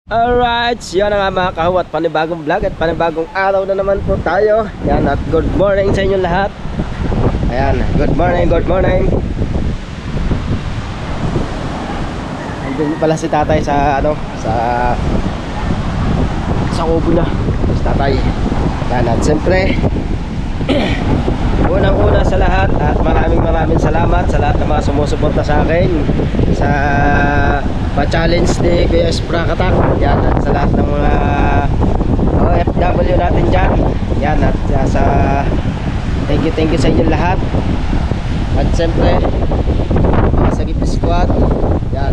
Alright, yun na nga mga kahawat, panibagong vlog at panibagong araw na naman po tayo. Yan, at good morning sa inyo lahat. Ayan, good morning, good morning. Andun pala si tatay sa sa kubo na. Si tatay. Yan, at siyempre unang-una sa lahat at maraming salamat sa lahat ng mga sumusuporta sa akin sa pa-challenge ni Kuya Sprakatak. Yan, at sa lahat ng mga OFW natin dyan. Yan, at sa thank you sa inyo lahat. At siyempre mga Sagip Squad. Yan,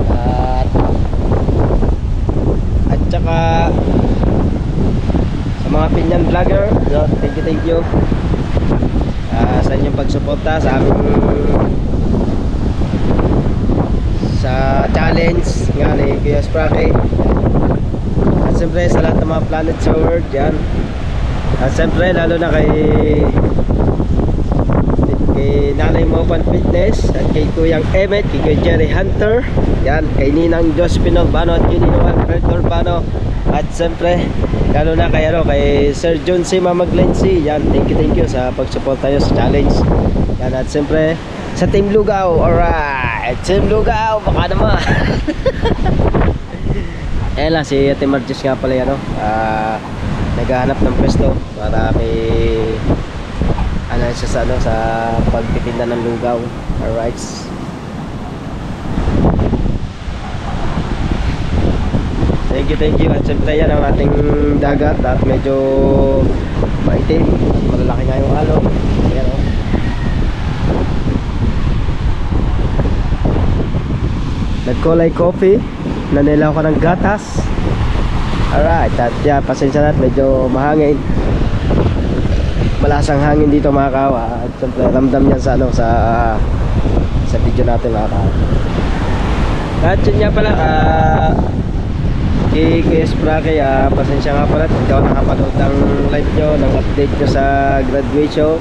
at saka sa mga Pinyan Vlogger. Yan, thank you sa inyong pagsuporta sa aming sa challenge nga ni Kuya Sprake. At siyempre sa lahat ng mga planet sa world. Yan, at siyempre lalo na kay Nanay Mopan Fitness at kay Kuyang Emmet, kay Kuya Jerry Hunter. Yan, kay Ninang Josephine Urbano at kay Ninong Alfred Urbano. At siyempre lalo na kay Sir John C. Mamaglensi. Yan, thank you sa pagsupport tayo sa challenge. Yan, at siyempre sa Team Lugaw. Alright, Team Lugaw, baka naman. Ayan lang, si Ate Marges nga pala yan, naghahanap ng pwesto para may siya sa pagtitinda ng lugaw. Alright, thank you. At siyempre yan ang ating dagat at medyo maitim, malalaki nga yung alon. Ayan, nagkulay coffee, nanilaw ko ng gatas. Alright, at yeah, pasensya na, medyo mahangin, malasang hangin dito mga kawa. At siyempre ramdam yan sa sa video natin mga kawa. At yun nga pala, kay Kuya Sprake, pasensya nga pala, ikaw nakapanood ng live nyo, ng update nyo sa graduation.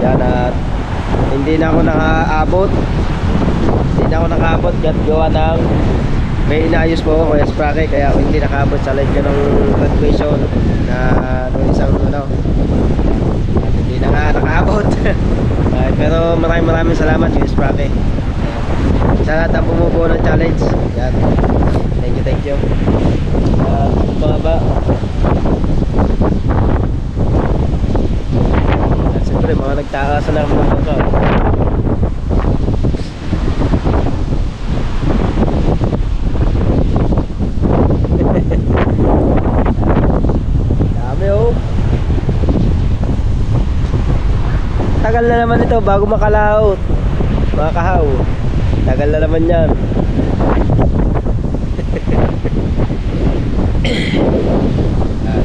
Yan, at hindi na ako nakaabot at gawa ng may inaayos po ako Kuya Sprake, kaya ako hindi nakaabot sa live nyo ng graduation na nung isang hindi na nga nakaabot. Pero maraming salamat Kuya Sprake sa lahat ang bumubuo ng challenge. Yan, thank you. Mga ba, at siyempre mga nagtaasan na ng motor. Dami tagal na naman ito bago makalaot mga kahaw. Tagal na naman yan.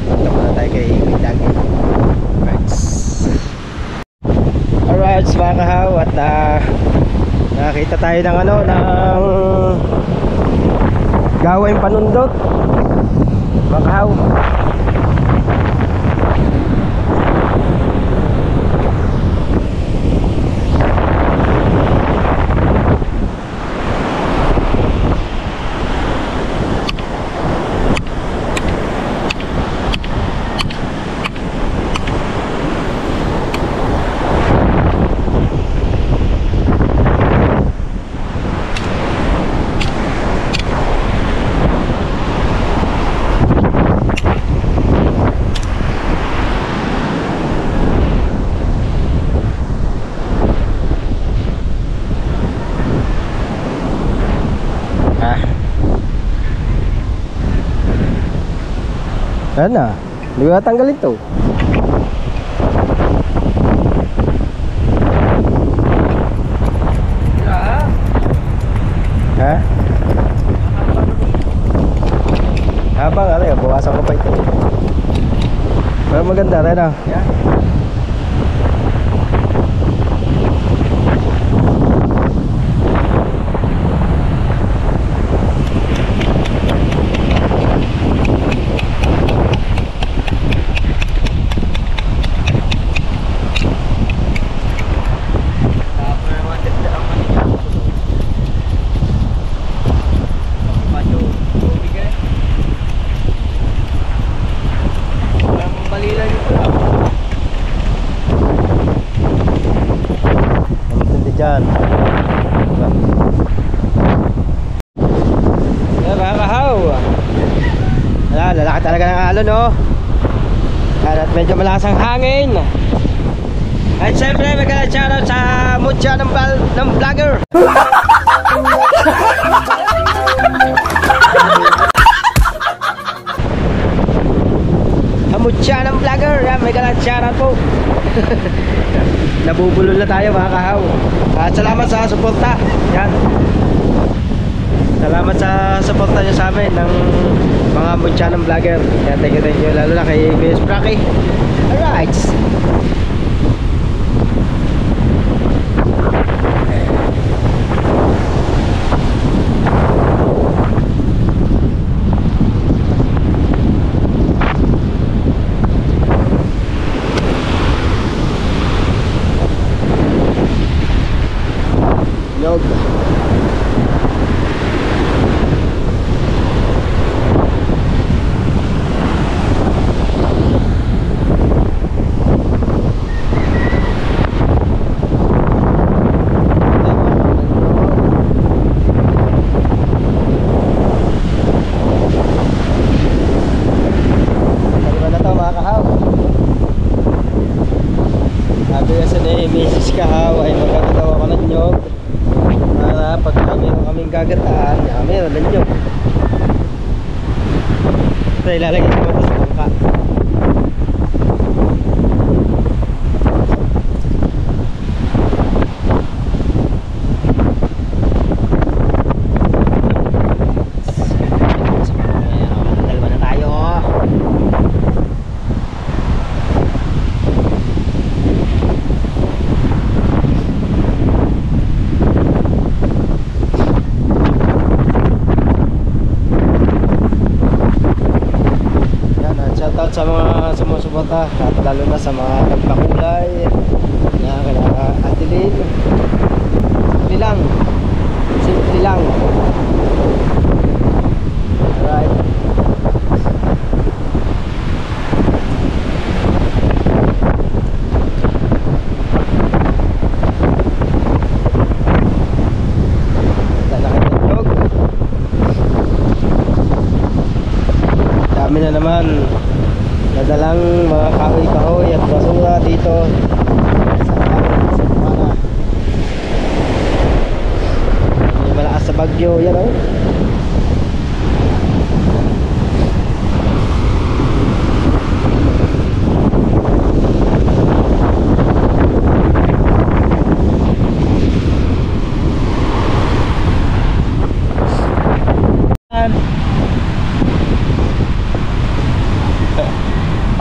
Dito muna tayo kay Dagi. Alright mga kahaw, at nakakita tayo ng ng gawing panundot mga kahaw. Ayan na, hindi ko natanggalin to. Ha? Habang bawasan ko pa ito. Pero maganda rin yeah. lalaki talaga ng alon, no? At medyo malakas ang hangin. At siyempre, magandang shoutout sa mutya ng vlogger. Mutya ng vlogger. Yan, magandang shoutout po. Nabubulol na tayo mga kahaw. At salamat sa suporta. Yan. Salamat sa suporta nyo sa amin ng mga mutya ng vlogger. Yan, thank you lalo na kay Kuya Spracky. Alright. Nyog. Sabi kasi ni Mrs. Kahaw ay maganda daw ako ng nyog para pag kaming gagataan, meron ng nyog. So ilalagay naman ito sa bangka. Dalawa na tayo. Shoutout sa mga sumusuporta, lalo na sa mga nagpakulay na kaya Adeline. Simple lang. Alright. Dami na naman nadalang mga kahoy at basura dito sa Bukana. May malakas sa bagyo, yan o.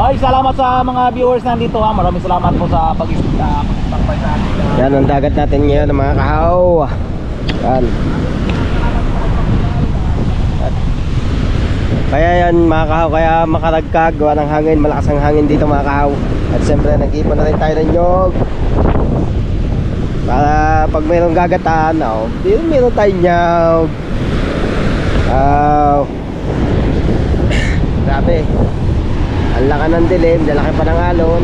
Ay, salamat sa mga viewers nandito ha. Maraming salamat po sa pag-isbay sa atin. Yan ang dagat natin ngayon mga kahaw. Yan. Kaya yan mga kahaw, kaya makaragkag, gawa ng hangin, malakas ang hangin dito mga kahaw. At siyempre nag-ipon na rin tayo ng nyog para pag mayroong gagataan, meron tayong nyog. Grabe, ang laki ng dilim, lalaki pa ng alon.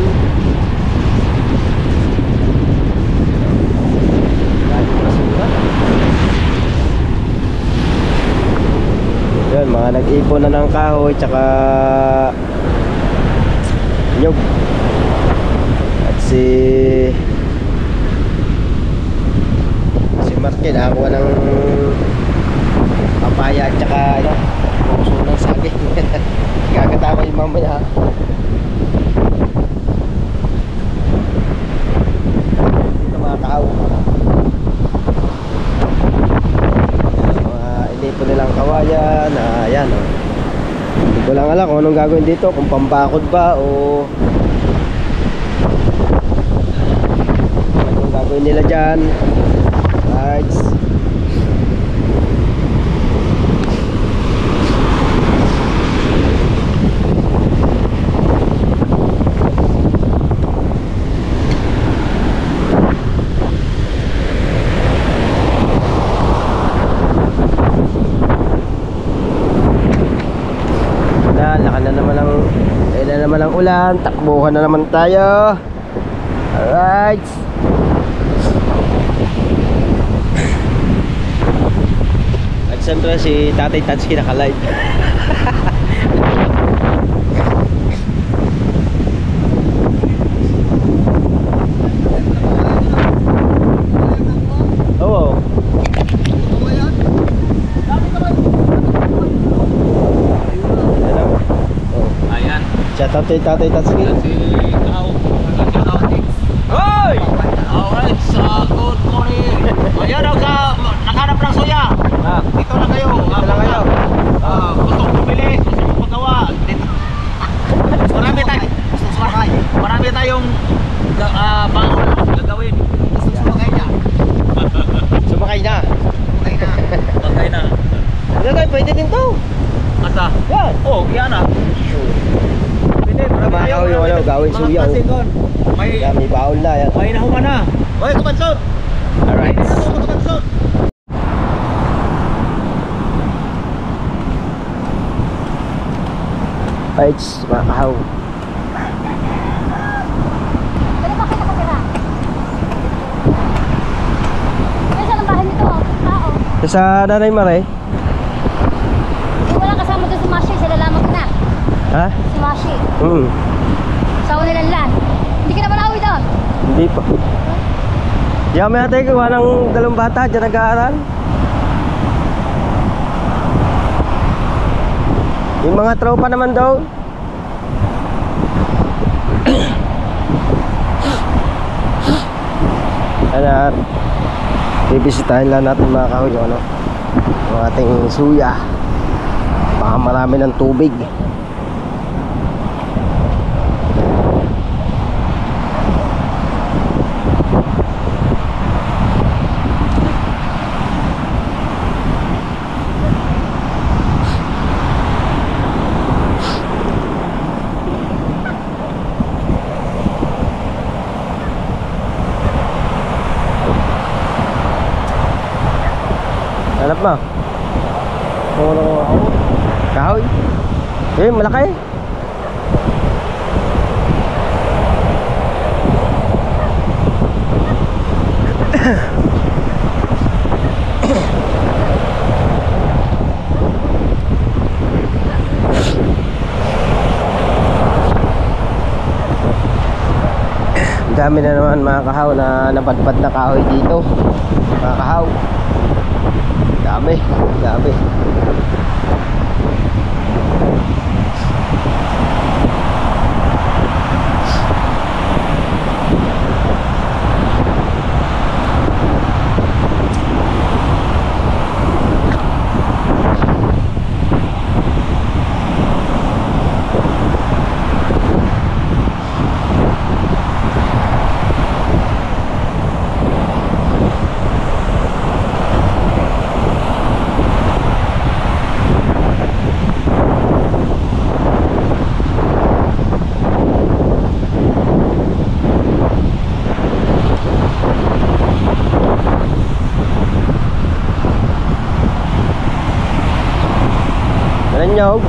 Yan, mga nag-ipon na ng kahoy tsaka nyog. At si Martin nakakuha ng papaya at tsaka puso ng saging. Gagatawa yung mamaya. Dito mga tao, mga inipon nilang kawayan. Ayan hindi ko lang alam kung anong gagawin dito, kung pambakod ba o anong gagawin nila dyan. Right. Naman ang ulan, takbuhan na naman tayo. Alright. At siyempre si Tatay Tatsky naka-live. Shout out kay Tatay Tatsuki. Si Kao. Hoy! Alright, good morning. Ayan daw sa nakahanap ng suya. Dito lang kayo. Dito lang kayo. Gustong bumili, gusto mong magawa. Dito. Marami tayong bangol gagawin. Gusto sumakay niya. Sumakay na. Bagay na. Ano tayo, pwede din to. Asa? Yan. Oh, yan ah. Pwede, Makaw yung ano, gawin suya. Mga klase doon. Yan, may baon na yan. May nahuman na. Hoy, kumansot. Alright. Kumansot. Fights, makahaw. Pwede ba kita kapira? Ay, saan ang bahay nito? Tao. Sa Nanay Mare? Hindi wala kasama doon si Mashi. Sila lamang na. Ha? Si Mashi. Sawa nilang lan. Hindi ka na malawi doon. Hindi pa. Di kami natin gawa ng dalawang bata dyan nag-aaral. Yung mga tropa naman daw. Ayan, bibisitahin lang natin mga kahoy yung ano, yung ating suya. Baka marami ng tubig. Hanap mo. Kahoy. Eh, malaki. Ang dami na naman mga kahaw na napadpad na kahoy dito. Mga kahaw. Dami, dami. Nyog.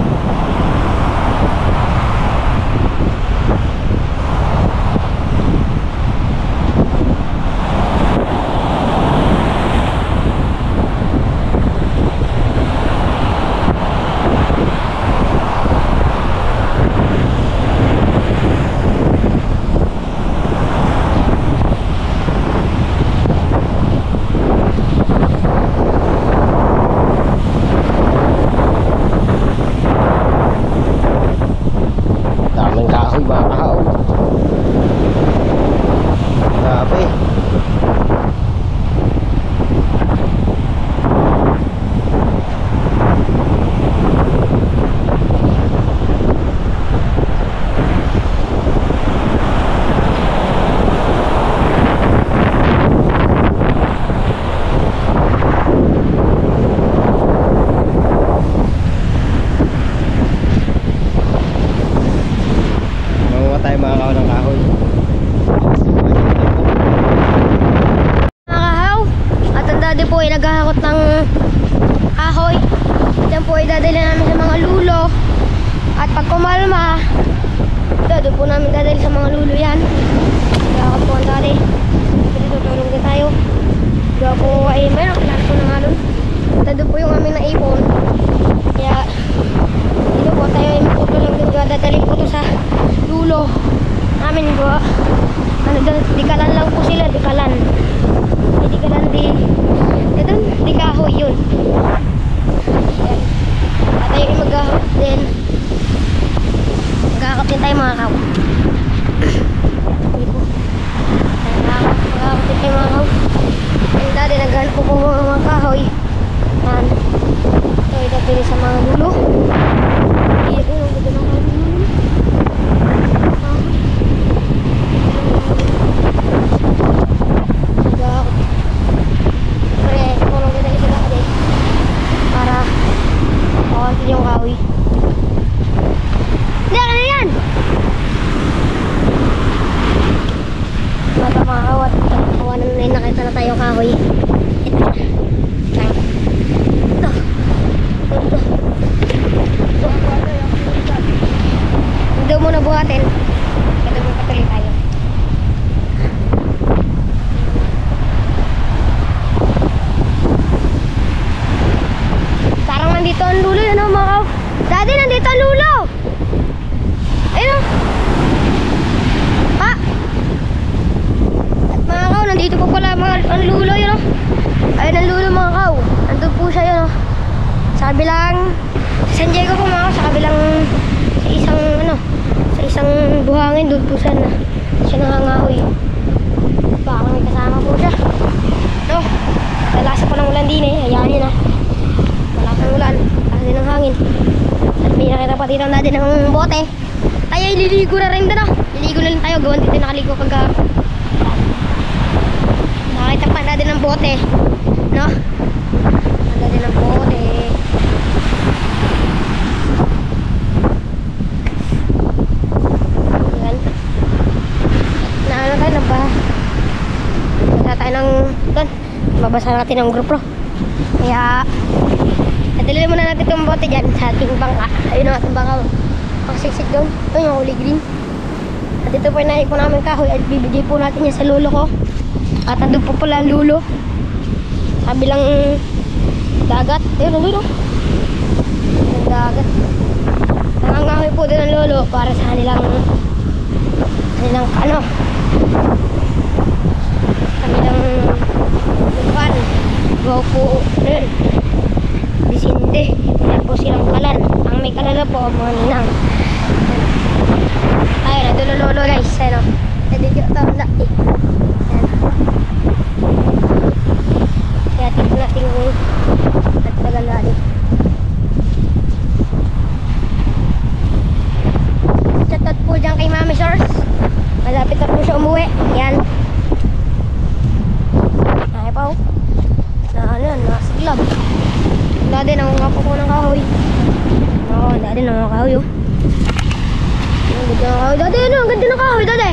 Naghahakot ng kahoy. Diyan po ay dadali namin sa mga lulo. At pag kumalma, doon po namin dadali sa mga lulo yan. Naghahakot po ang dali. Tutulong din tayo. Doon po ay mayroon klaro po ng halon. Doon po yung aming naipon. Kaya dito po tayo ay magtutulong din. Dadali po ito sa lulo namin po. Ano doon, dikalan lang po sila, dikalan. Hindi dikalan di kahoy yun. At tayo ay maghahakot din tayo mga kaw. Hindi po. Makakapit tayo mga kaw. Ang dati naghanap po mga kahoy. Yan. Ito ay dapili sa mga lulo. Ito yung ganda ng kahoy. Yung kahoy. Hindi, ano yan? Mata mga kawat. Kawa na nila nakita na tayo kahoy. Ito. Ito muna buhatin. Ito muna patuloy tayo. Parang nandito ang lulo yun mga kaw. Daddy, nandito ang lulo. Ayun o. Pa. At mga kaw, nandito po pala ang lulo yun o. Ayun ang lulo mga kaw. Nandun po siya yun o. Sa kabilang San Diego po mga kaw. Sa kabilang sa isang buhangin. Doon po siya nangangahoy. Baka may kasama po siya. No. Lalasa po ng ulan din eh. Hayaan nyo na. Malakas ng ulan, lakas din ng hangin. At may nakita pa dito natin ng bote. Tayo ililigo na rin doon. Liligo na rin tayo. Gawan dito nakaligo pagka nakita pa natin ng bote. No? Nakita natin ng bote. Ayan. Naano tayo na ba? Basa tayo ng doon. Mabasa natin ng GoPro. Kaya nadali muna natin itong bote dyan sa ating bangka. Ayun ang ating bangka. Ang siksik doon. Ito yung huli green. At ito po yung nahin po namin kahoy. At bibigay po natin yan sa lulo ko. At nandun po pala ang lulo. Sabi lang dagat. Ayun ang lulo. Ang dagat. Nangangahoy po doon ang lulo para sa kanilang kanilang lupan. Go po doon. Bisinde. Kaya po silang kalan. Ang may kalala po, mga ninang. Ayun, nandun lolo guys. Ayun o. Nandun yung tanda eh. Kaya tignan natin yung nagtagal natin. Chatot po dyan kay Mami Shores. Malapit na po siya umuwi. Yan. Ay pa o. Nasiglab. Dati nangunga po ko ng kahoy. Oo, dati nangunga kahoy oh. Ang ganda ng kahoy. Dati ano, ang ganda ng kahoy dati.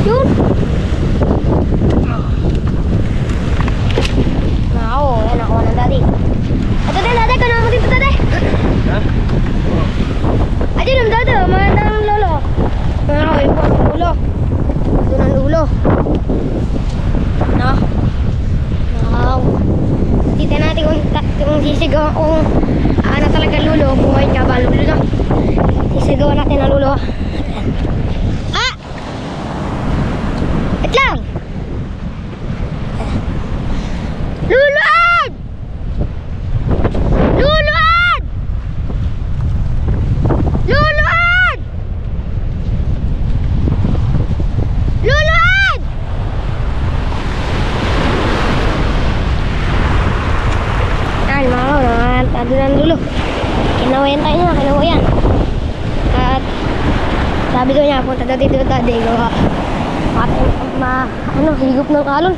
Yun. Nako, yan nakuha ng dati. At dati, kanawa mo dito dati. Ha? At yun ang dati, maganda ng lolo. Mga kahoy po ang ulo. Doon ang ulo. No? Wow. Kita natin kung sisigaw kung ano talaga lulo. Buhay ka ba lulo no? Sisigawan natin ang lulo. Ah! Wait lang! Luluan! Luluan! Luluan! Luluan! Ay, mga tado ng lulo. Kinawayan tayo niya, kinawayan. At sabi daw niya, punta daw dito dati, gawa higop ng kalon.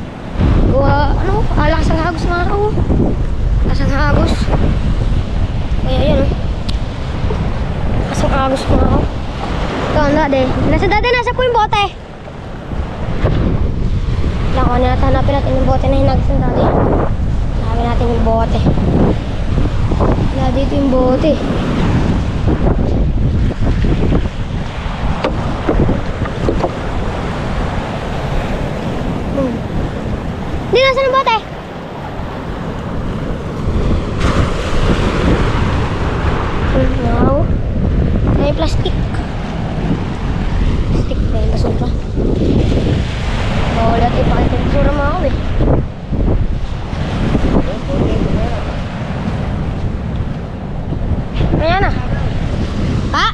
Gawa, lakas ang hagos mga kao. Lakas ang hagos. Kaya yan, lakas ang hagos mga kao. Ito ang dati. Nasa po yung bote. Lang, hanapin natin yung bote na hinagos ng dati. Hanapin natin yung bote. Wala dito yung bote. Hindi, nasa ng bote? Wow. May plastic. Plastic na yung basura. Wala tayo pakita yung basura mga ako eh. Ayan na. Ha?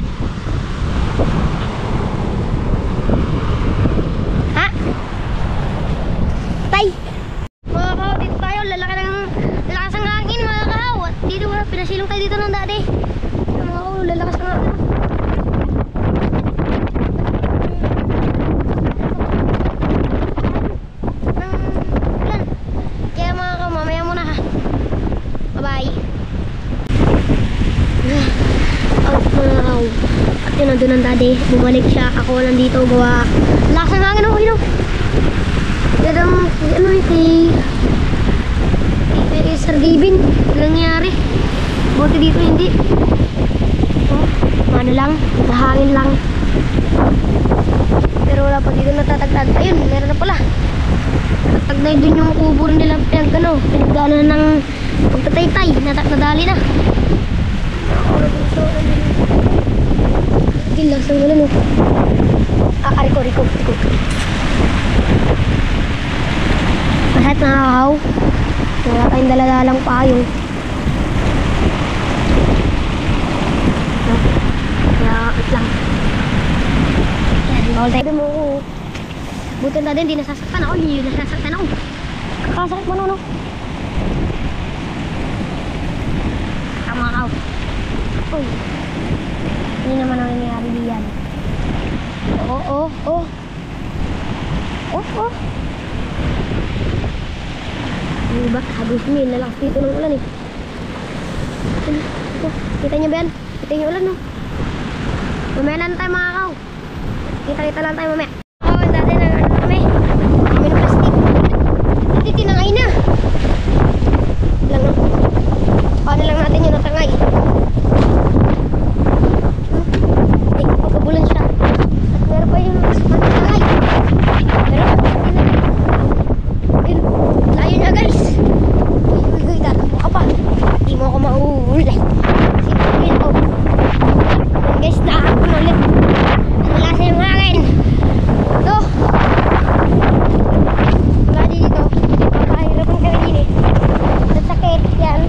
doon ng daddy. Bumalik siya. Ako nandito gawa. Lakas ng hangin ako, yun. Yan ang, ano kay Sir Gavin. Walang nangyari. Buti dito hindi. Oh, ano lang, nahangin lang. Pero wala pa dito natatagtag. Ayun, meron na pala. Natatag na dun yung kubo nila. Pinagdaanan ng pagtataytay. Nadali na. Gilas ang wala no. Riko. Lahat nakakaw. Wala tayong daladalang payong. Kaya lang. Yan, bawal tayo mo. Buti na din, di nasasaktan ako. Hindi nasasaktan ako. Kakasakit mo no. Tama ka. Uy. Hindi naman ang nangyayari diyan. Oh. Diba? Habis mil, nalakas dito ng ulan eh. Kita nyo ba yan? Kita nyo ulan no? Mamaya lang tayo mga kaw. Kita lang tayo mamaya. Dati na kami. Kami ng plastic. Dati tinangay na. Lang no? Paano lang natin yun natangay? Ay, pagkabulan siya. At meron pa yung natangay. Layo na guys. Uy, tatakbo ka pa. Di mo ako mauulay. Sinapin ko. Guys, nakakapon ulit. Ang lasa yung hangin. Ito. Wala dito. Makahirapan kami din eh. Nasakit yan.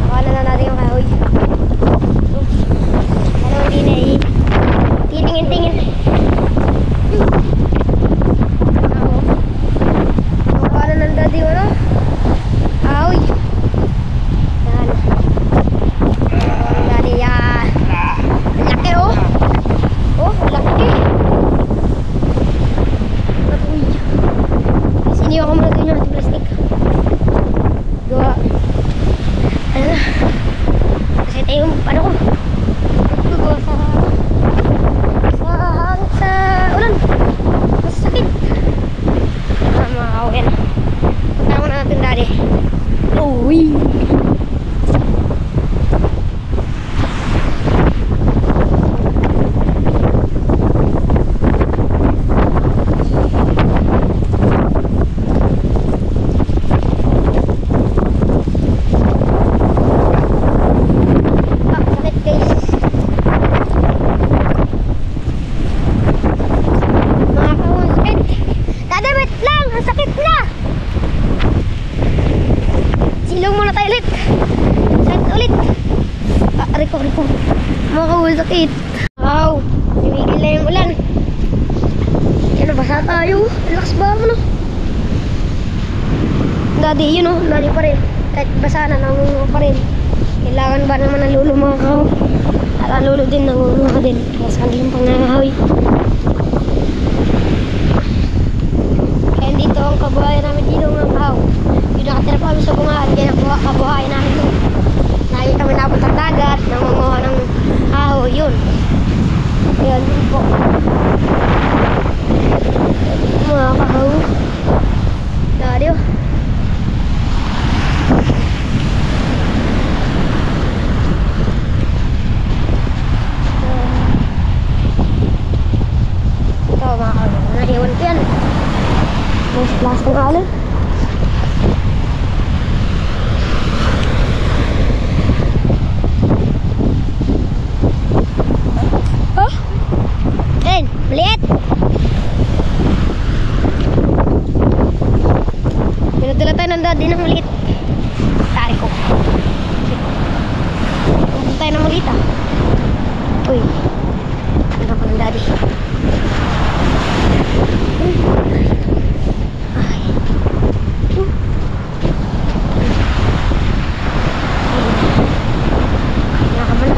Nakala na natin yung kahoy. Ano din eh. Titingin-tingin. Riko. Sakit. Wow, tumigil na yung ulan. Yan, nabasa tayo. Relax ba mo no? Daddy, yun o. Daddy pa rin. Kahit basa na, nangunguha pa rin. Kailangan ba naman ng lulo mga kao? At ang lulo din, nangunguha din. Kaya saan yung pangangahawi. Kaya dito ang kabuhayan namin dito mga kao. Yung nakatira pa kami sa bungaan. Kaya kabuhayan namin doon. Lagi kami napunta ng dagat, nangunguha ng aho, yun. Ayan, yun po. Mga kahaw. Dari oh. Ito mga kahaw. Naiwan ko yan. Mas plus ng alon. Maliit. Pinadala tayo ng daddy ng maliit. Tari ko. Pinadala tayo ng maliit ah. Uy. Pinadala ko ng daddy. Ay. Nakabala.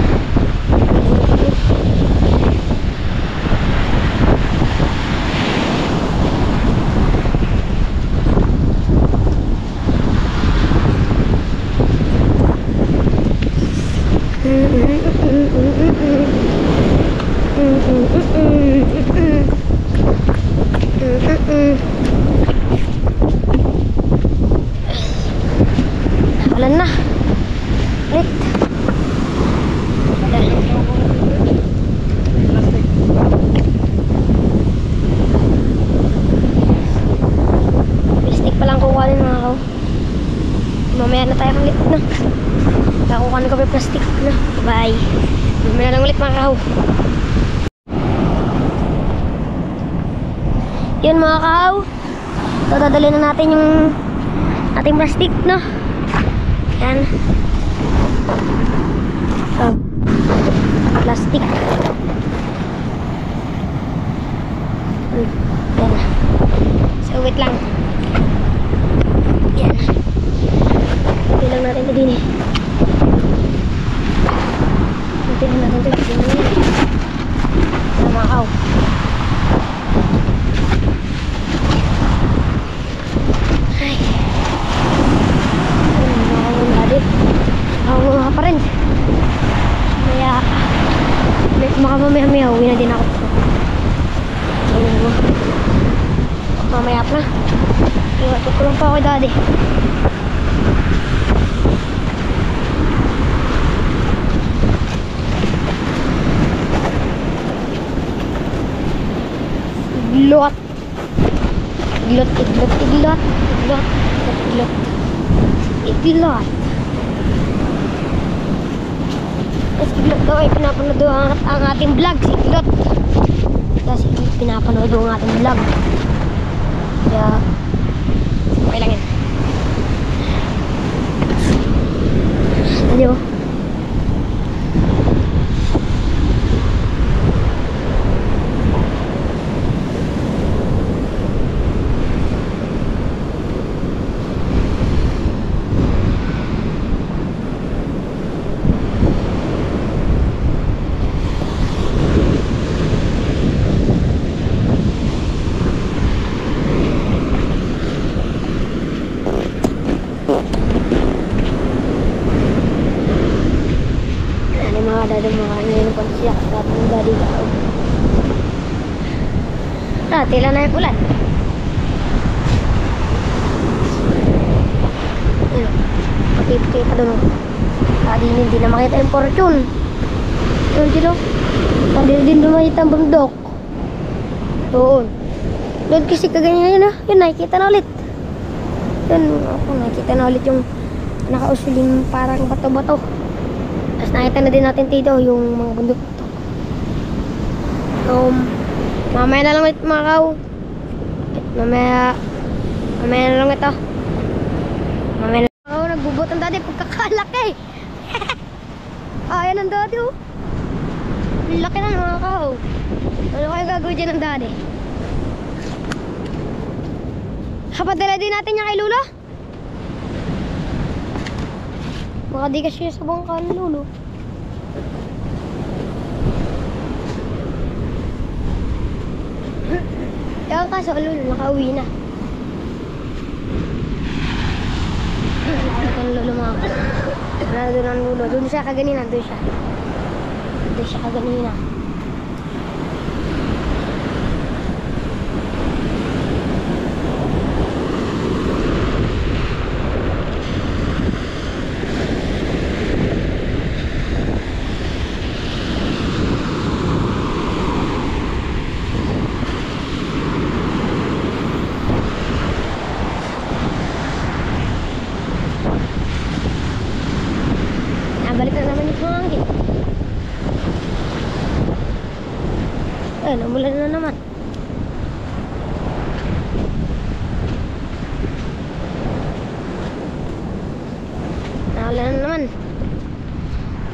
na. Ulit. Plastic pa lang kukuhanin mga kaw. Mamaya na tayo ulit na. Kakukuhanin ko pa yung plastic na. Bye. Mamaya lang ulit mga kaw. Yun mga kaw. So dadali na natin yung ating plastic no. Yan. So, plastic. Yan. So wait lang. Yan. Hindi lang natin ito din eh. Hindi lang natin ito din eh. Yan mga kaw. Ay. Ako nga pa rin. Kaya mamaya uwi na din ako. Mamaya pa na. Iwatid ko lang pa ako daddy. Iglot. Iglot, iglot, iglot. Iglot, iglot, iglot. Si Iglot daw ay pinapanood ang ating vlog, si Iglot. Kasi pinapanood ang ating vlog. Kaya okay lang yan. Ano? Dado mga ngayon pang siya at ang dadi daw. Tila na yung ulan. Ayun. Pakita doon. Hindi na makita yung fortune. Ayun dito. Hindi din dumakita ang bundok. Doon. Doon kasi kaganyan yun ah. Yun nakikita na ulit. Yun ako nakikita na ulit yung nakausuling parang bato-bato. Tapos nakita na din natin dito yung mga bundok ito. Mamaya na lang ulit mga kaw. Mamaya na lang ito. Mamaya na lang. Oh, nagbubot ang dati pagkakalaki. Ayan ang dati oh. Laki na mga kaw. Ano kayo gagawin dyan ang dati? Kapadala din natin niya kay Lula. Baka di kasi sa bangka ni Lolo. Kaya kaso Lolo, nakauwi na. Nakauwi ng Lolo mga kasi. Doon ang Lolo. Doon siya kaganina. Doon siya kaganina. Balik na naman yung hangin. Ayun, umulan na naman. Naulan na naman.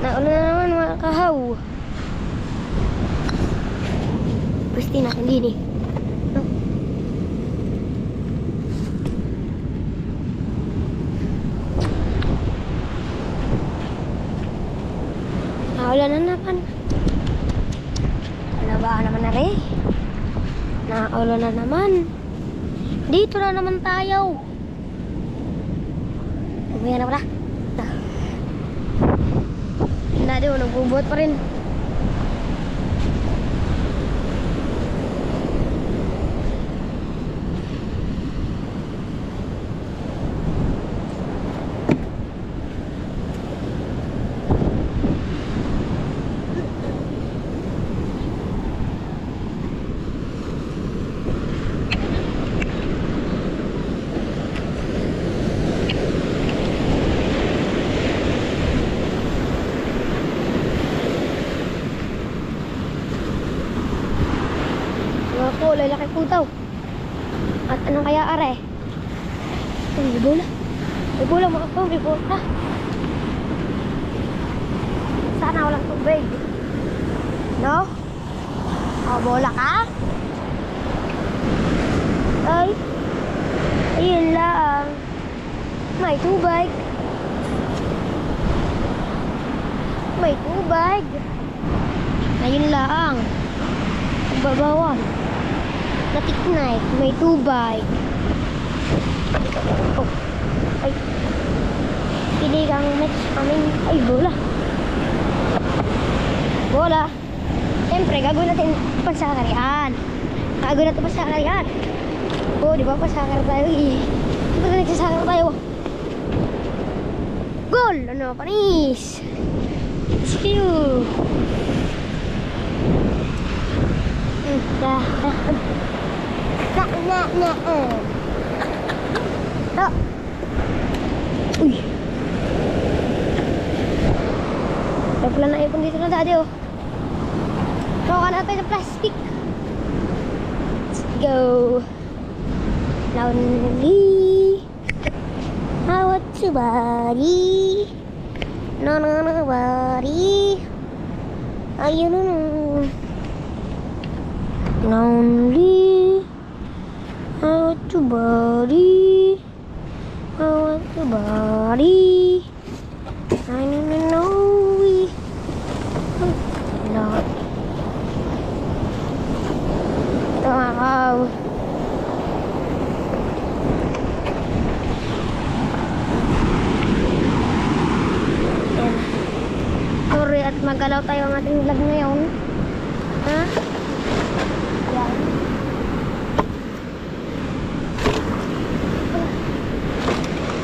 Naulan na naman mga kahaw. Pasti na hindi ni. No? Naulan na naman. Ano ba naman na rin? Naulan na naman. Dito na naman tayo. Umaya na pala. Hindi mo, nagbubuhat pa rin. putaw. At ano kaya are? Ay, may bola. May bola mga to, may bola. Sana walang tubig. No? O, bola ka? Ay. Ayun lang. May tubig. May tubig. Ayun lang. Babawan. Natiknay. May tubig. Oh. Ay. Pili kang match amin. Ay, bola. Bola. Siyempre, gagawin natin pansakarian. Gagawin natin pansakarian. Oh, di ba pansakar tayo eh. Di ba nagsasakar tayo? Goal! Ano, panis! Skill! Uy! May pala na ipon dito na dati oh. Kawa na tayo ng plastic. Let's go! Lonely, I want somebody. No, nobody. I don't know. Lonely, I want somebody. I want somebody. I don't know. No. Ito nga kao. Sorry at magalaw tayo ang ating vlog ngayon. Ha? Yan.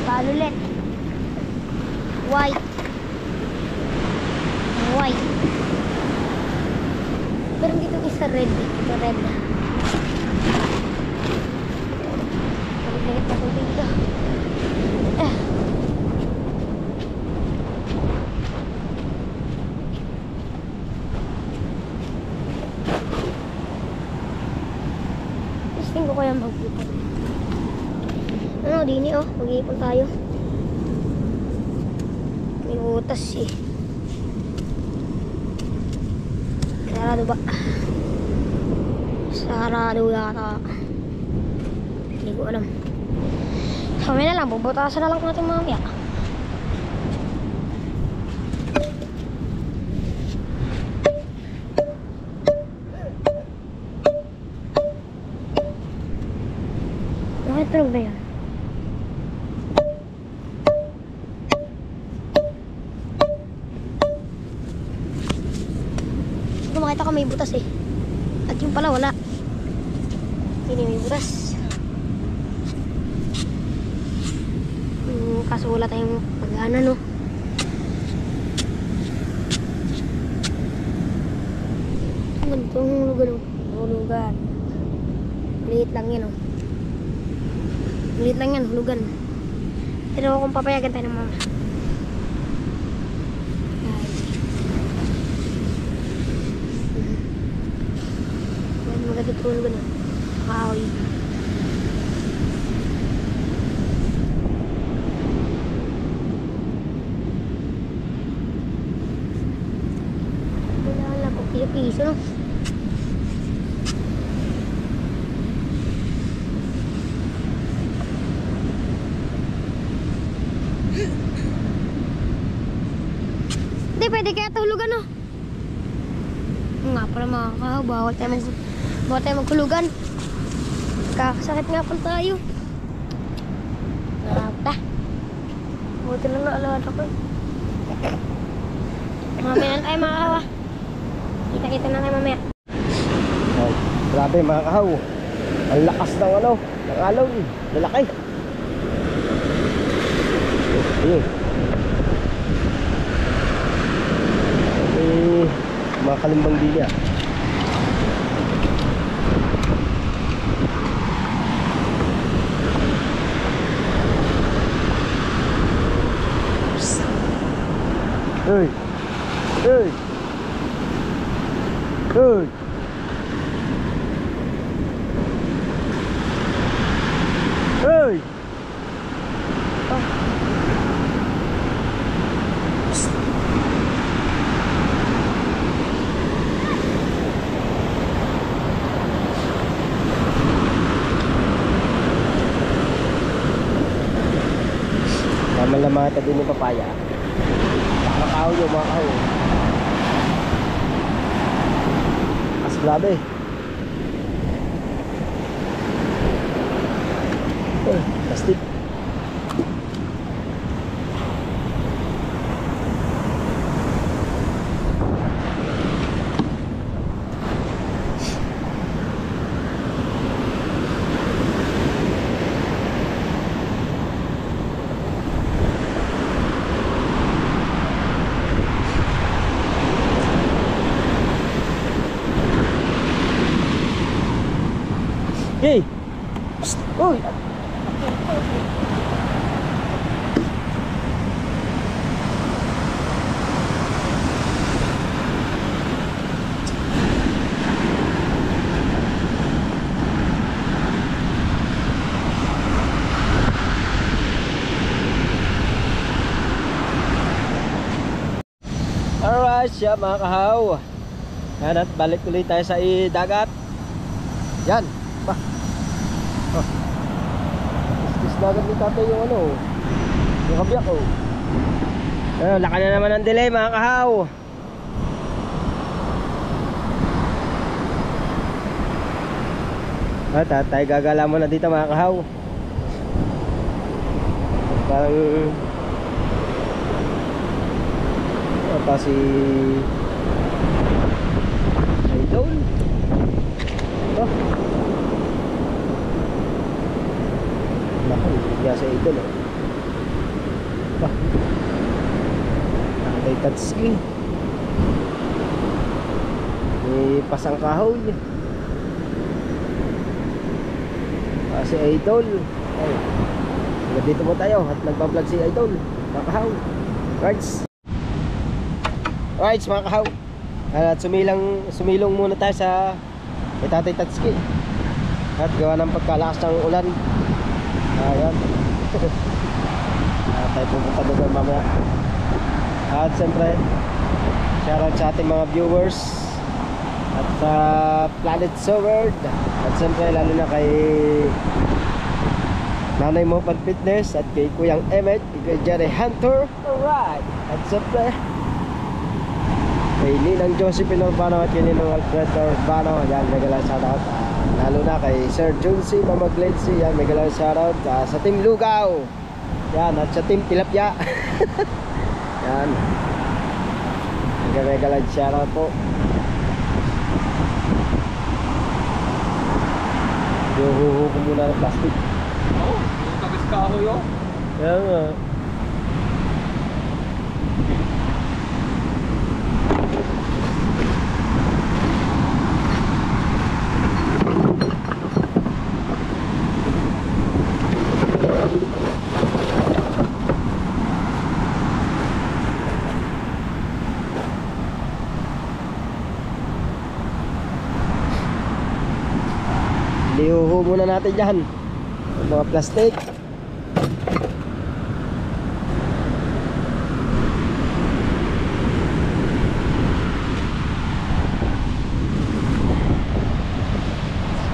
Palulit. White. White. Pero dito isa red. Ito red. Pagkakit na ito dito. Gusto ko kaya mag-ipon. Ano, dini oh. Mag-ipon tayo. May utas eh. Sarado ba? Sarado yata. Hindi ko alam. Kami na lang. Bubutasan na lang natin mamaya. Tunog ba yan? Ito makita ko may butas eh. At yung pala wala. Hindi may butas. Kaso wala tayong pag-ana no. Ganitong hulugan oh. Hulugan. Liit lang yan oh. Liit lang yan, hulugan. Pero kung papayagan tayo ng mama. Yan, maganda ito hulugan na. Kahoy. Wala lang kung piso no. Hindi, pwede kaya tulugan no. Nga pala mga kahaw, bawal tayo maghulugan. Kakasakit nga pala tayo. Napa. Buti lang naalala ko eh. Mamaya na tayo mga kahaw. Kita-kita na tayo mamaya. Oh, grabe mga kahaw. Ang lakas ng ano, ng alon. Lalaki. Ayun. Mga kalimbang dilya. Hey! Hey! Hey! Hoy! Naman lang mga tabi ng papaya. Makahaw yun, makahaw. Mas grabe. Oh, plastic. Hey! Psst! Uy! Alright, siya mga kahaw. Yan at balik ulit tayo sa dagat. Yan. Ba. Oh. Kiss dagat ni tatay yung ano. Yung kabiyak oh. Laka na naman ang delay mga kahaw. Tayo gagala muna dito mga kahaw. Parang apa si Idol? Oh. Naku, hindi sa Idol oh. Bah. Nakatay touchscreen. May pasang kahoy. Si Idol. Ay. Dito mo tayo at nagpa-vlog si Idol. Makahaw. Rights. Rights mga kahaw. At sumilong muna tayo sa Tatay Tatsuki. At gawa ng pagkalakas ng ulan. Ayan. Tayo pupunta doon mamaya. At siyempre shoutout sa ating mga viewers at sa Planet Sword. At siyempre lalo na kay Nanay Mopan Fitness at kay Kuyang Emmet, kay Jerry Hunter. Alright. At siyempre kay Ninang Josephine Urbano at kay Ninong Alfredo Urbano. Yan, megalang shoutout. Lalo na kay Sir Junsi, Mama Glency. Yan, megalang shoutout. Sa Team Lugaw. Yan, at sa Team Tilapia. Yan. Megalang shoutout po. Yuhuhu ko muna ng plastic. Oh, yung kabis kahoy oh. Yan nga. Lihuhu muna natin dyan yung mga plastic. Let's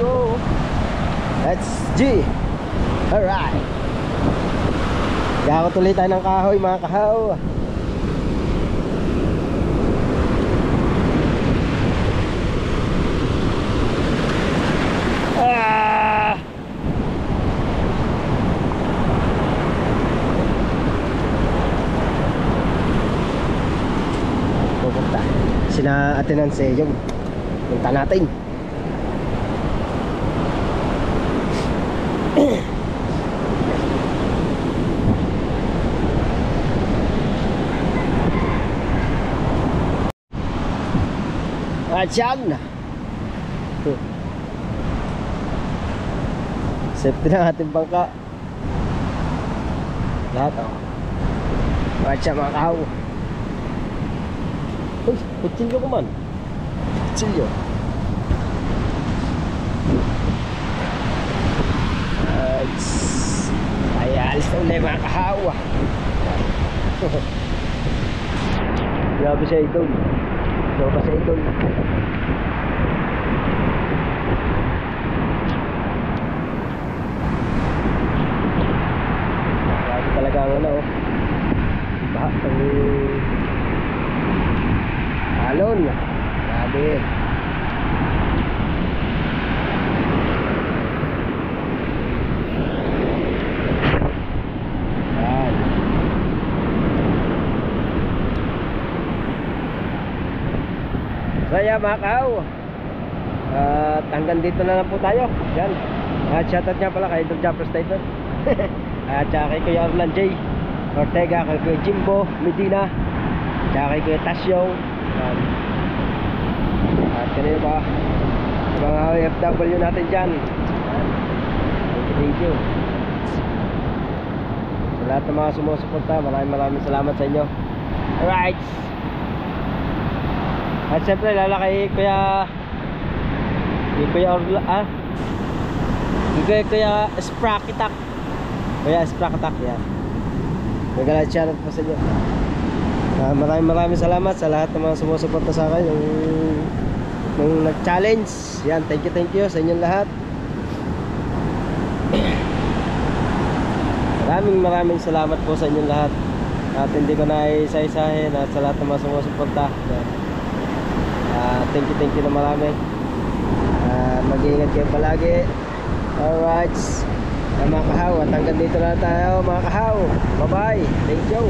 go. Let's G. Alright. Gako tuloy tayo ng kahoy mga kahaw. Pupunta sina Ate Nancy yung punta natin. At yan safety ng ating bangka lahat oh. At siya mga kahaw. Uy, kutsilyo ko man. Kutsilyo. Alis na ulit mga kahawa. Grabe siya idol. Grabe siya idol. Grabe talaga ang ano. Baha pang alon. Grabe. Yan. So yeah, mga kahaw, at hanggang dito na lang po tayo. Yan. At shoutout nga pala kay Idol Japper Sniper. At saka kay Kuya Orlan J Ortega, kay Kuya Jimbo Medina, saka kay Kuya Tasyong. Yan. At kanina pa mga OFW natin dyan. Yan. Thank you. Sa lahat ng mga sumusuporta, maraming salamat sa inyo. Alright. At syempre lala kay Kuya Orla, Kuya Sprakitak. Kuya Sprakitak, yan. Magalat shoutout po sa inyo. Maraming salamat sa lahat ng mga sumusuporta sa akin nung nag-challenge. Yan, thank you sa inyong lahat. Maraming salamat po sa inyong lahat. At hindi ko na isa-isahin at sa lahat ng mga sumusuporta. Yan. Thank you na marami. Mag-iingat kayo palagi. Alright, mga kahaw, at hanggang dito na tayo mga kahaw. Bye bye, thank you.